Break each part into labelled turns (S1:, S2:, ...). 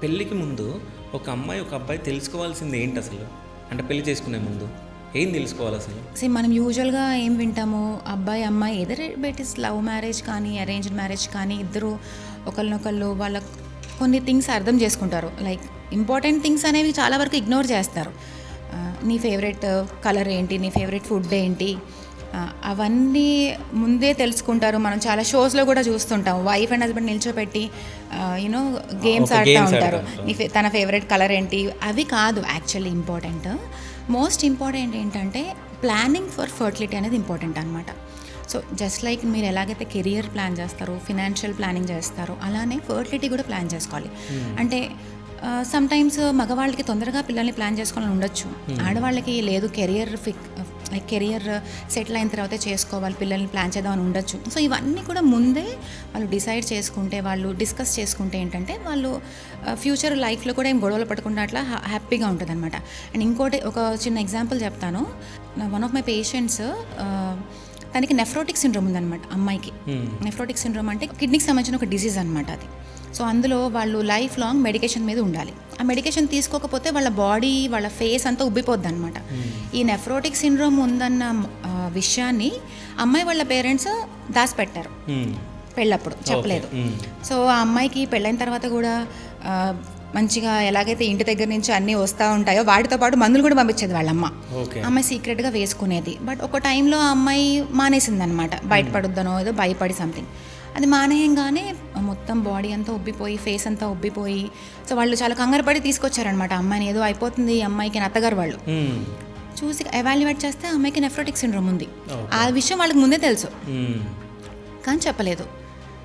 S1: పెళ్ళికి ముందు ఒక అమ్మాయి ఒక అబ్బాయి తెలుసుకోవాల్సింది ఏంటి అసలు? అంటే పెళ్లి చేసుకునే ముందు ఏం తెలుసుకోవాలి అసలు?
S2: మనం యూజువల్గా ఏం వింటాము, అబ్బాయి అమ్మాయి either it is love marriage కానీ అరేంజ్డ్ మ్యారేజ్ కానీ ఇద్దరు ఒకరినొకళ్ళు వాళ్ళ కొన్ని థింగ్స్ అర్థం చేసుకుంటారు. లైక్ ఇంపార్టెంట్ థింగ్స్ అనేవి చాలా వరకు ఇగ్నోర్ చేస్తారు. నీ ఫేవరెట్ కలర్ ఏంటి, నీ ఫేవరెట్ ఫుడ్ ఏంటి, అవన్నీ ముందే తెలుసుకుంటారు. మనం చాలా షోస్లో కూడా చూస్తుంటాం, వైఫ్ అండ్ హస్బెండ్ నిల్చోపెట్టి యూనో గేమ్స్ ఆడుతూ ఉంటారు. తన ఫేవరెట్ కలర్ ఏంటి, అవి కాదు యాక్చువల్లీ ఇంపార్టెంట్. మోస్ట్ ఇంపార్టెంట్ ఏంటంటే ప్లానింగ్ ఫర్ ఫర్టిలిటీ అనేది ఇంపార్టెంట్ అనమాట. సో జస్ట్ లైక్ మీరు ఎలాగైతే కెరియర్ ప్లాన్ చేస్తారో, ఫినాన్షియల్ ప్లానింగ్ చేస్తారో, అలానే ఫర్టిలిటీ కూడా ప్లాన్ చేసుకోవాలి. అంటే సమ్టైమ్స్ మగవాళ్ళకి తొందరగా పిల్లల్ని ప్లాన్ చేసుకోవాలని ఉండొచ్చు, ఆడవాళ్ళకి లేదు కెరియర్ సెటిల్ అయిన తర్వాత చేసుకోవాలి, పిల్లల్ని ప్లాన్ చేద్దామని ఉండొచ్చు. సో ఇవన్నీ కూడా ముందే వాళ్ళు డిసైడ్ చేసుకుంటే, వాళ్ళు డిస్కస్ చేసుకుంటే ఏంటంటే వాళ్ళు ఫ్యూచర్ లైఫ్లో కూడా ఏం గొడవలు పడకుండా అట్లా హ్యాపీగా ఉంటుంది అనమాట. అండ్ ఇంకోటి ఒక చిన్న ఎగ్జాంపుల్ చెప్తాను. వన్ ఆఫ్ మై పేషెంట్స్, తనకి నెఫ్రోటిక్ సిండ్రోమ్ ఉందన్నమాట అమ్మాయికి. నెఫ్రోటిక్ సిండ్రోమ్ అంటే కిడ్నీకి సంబంధించిన ఒక డిసీజ్ అనమాట అది. సో అందులో వాళ్ళు లైఫ్ లాంగ్ మెడికేషన్ మీద ఉండాలి. ఆ మెడికేషన్ తీసుకోకపోతే వాళ్ళ బాడీ, వాళ్ళ ఫేస్ అంతా ఉబ్బిపోద్ది అనమాట. ఈ నెఫ్రోటిక్ సిండ్రోమ్ ఉందన్న విషయాన్ని అమ్మాయి వాళ్ళ పేరెంట్స్ దాచిపెట్టారు, పెళ్ళప్పుడు చెప్పలేదు. సో ఆ అమ్మాయికి పెళ్ళైన తర్వాత కూడా మంచిగా ఎలాగైతే ఇంటి దగ్గర నుంచి అన్నీ వస్తూ ఉంటాయో వాటితో పాటు మందులు కూడా పంపించేది వాళ్ళమ్మ. అమ్మాయి సీక్రెట్గా వేసుకునేది. బట్ ఒక టైంలో ఆ అమ్మాయి మానేసింది అనమాట, బయటపడుద్దనో ఏదో భయపడి సంథింగ్. అది మానేయంగానే మొత్తం బాడీ అంతా ఉబ్బిపోయి, ఫేస్ అంతా ఉబ్బిపోయి, సో వాళ్ళు చాలా కంగారు పడి తీసుకొచ్చారనమాట అమ్మాయిని. ఏదో అయిపోతుంది ఈ అమ్మాయికి, అత్తగారు వాళ్ళు చూసి ఎవాల్యుయేట్ చేస్తే అమ్మాయికి నెఫ్రోటిక్ సిండ్రోమ్ ఉంది. ఆ విషయం వాళ్ళకి ముందే తెలుసు కానీ చెప్పలేదు.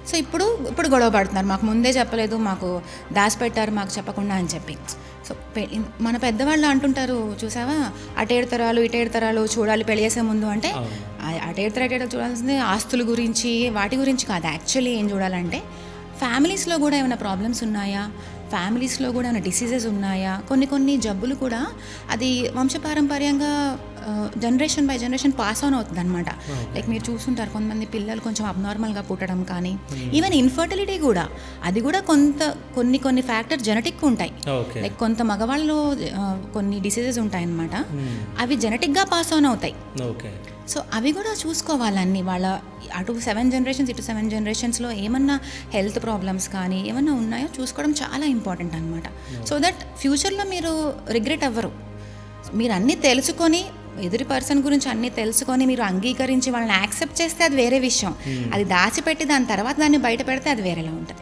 S2: సో ఇప్పుడు గొడవ పడుతున్నారు, మాకు ముందే చెప్పలేదు, మాకు దాచిపెట్టారు మాకు చెప్పకుండా అని చెప్పి. సో మన పెద్దవాళ్ళు అంటుంటారు చూసావా, అటేడు తరాలు ఇటేడు తరాలు చూడాలి పెళ్లి చేసే ముందు. అంటే అటేడు తరాలు చూడాల్సింది ఆస్తుల గురించి వాటి గురించి కాదు. యాక్చువల్లీ ఏం చూడాలంటే ఫ్యామిలీస్లో కూడా ఏమైనా ప్రాబ్లమ్స్ ఉన్నాయా, ఫ్యామిలీస్లో కూడా ఏమైనా డిసీజెస్ ఉన్నాయా, కొన్ని జబ్బులు కూడా అది వంశపారంపర్యంగా generation by generation pass on అవుతుంది అనమాట. లైక్ మీరు చూస్తుంటారు కొంతమంది పిల్లలు కొంచెం అబ్నార్మల్గా పుట్టడం కానీ, ఈవెన్ ఇన్ఫర్టిలిటీ కూడా, అది కూడా కొన్ని ఫ్యాక్టర్ జెనెటిక్ ఉంటాయి. లైక్ కొంత మగవాళ్ళు కొన్ని డిసీజెస్ ఉంటాయి అన్నమాట, అవి జెనెటిక్గా పాస్ ఆన్ అవుతాయి. సో అవి కూడా చూసుకోవాలన్నీ వాళ్ళ అటు 7 generations ఇటు 7 generations ఏమన్నా హెల్త్ ప్రాబ్లమ్స్ కానీ ఏమన్నా ఉన్నాయో చూసుకోవడం చాలా ఇంపార్టెంట్ అనమాట. సో దట్ ఫ్యూచర్లో మీరు రిగ్రెట్ అవ్వరు. మీరు అన్నీ తెలుసుకొని, ఎదుటి పర్సన్ గురించి అన్నీ తెలుసుకొని మీరు అంగీకరించి వాళ్ళని యాక్సెప్ట్ చేస్తే అది వేరే విషయం. అది దాచిపెట్టి దాని తర్వాత దాన్ని బయట పెడితే అది వేరేలా ఉంటుంది.